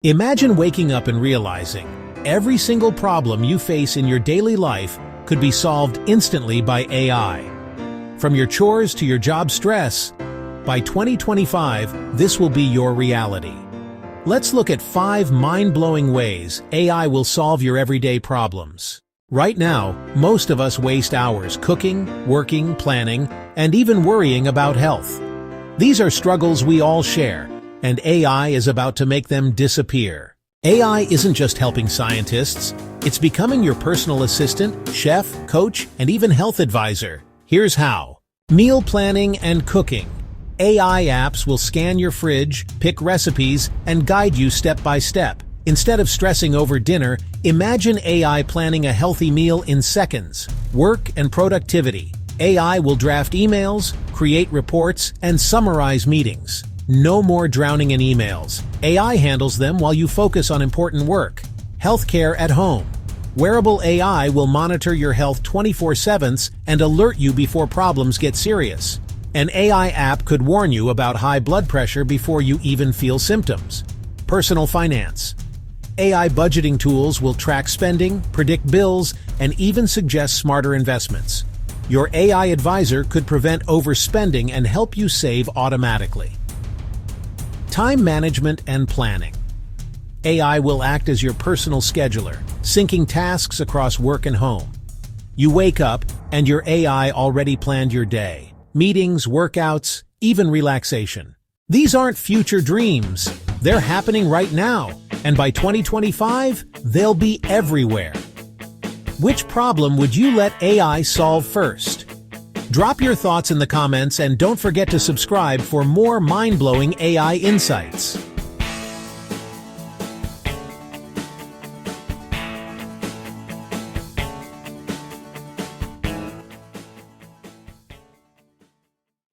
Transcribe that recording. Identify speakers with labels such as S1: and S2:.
S1: Imagine waking up and realizing every single problem you face in your daily life could be solved instantly by AI. From your chores to your job stress, by 2025, this will be your reality. Let's look at 5 mind-blowing ways AI will solve your everyday problems. Right now, most of us waste hours cooking, working, planning, and even worrying about health. These are struggles we all share, and AI is about to make them disappear. AI isn't just helping scientists, it's becoming your personal assistant, chef, coach, and even health advisor. Here's how. Meal planning and cooking. AI apps will scan your fridge, pick recipes, and guide you step by step. Instead of stressing over dinner, imagine AI planning a healthy meal in seconds. Work and productivity. AI will draft emails, create reports, and summarize meetings. No more drowning in emails. AI handles them while you focus on important work. Healthcare at home. Wearable AI will monitor your health 24/7 and alert you before problems get serious. An AI app could warn you about high blood pressure before you even feel symptoms. Personal finance. AI budgeting tools will track spending, predict bills, and even suggest smarter investments. Your AI advisor could prevent overspending and help you save automatically. Time management and planning. AI will act as your personal scheduler, syncing tasks across work and home. You wake up, and your AI already planned your day. Meetings, workouts, even relaxation. These aren't future dreams. They're happening right now, and by 2025, they'll be everywhere. Which problem would you let AI solve first? Drop your thoughts in the comments and don't forget to subscribe for more mind-blowing AI insights.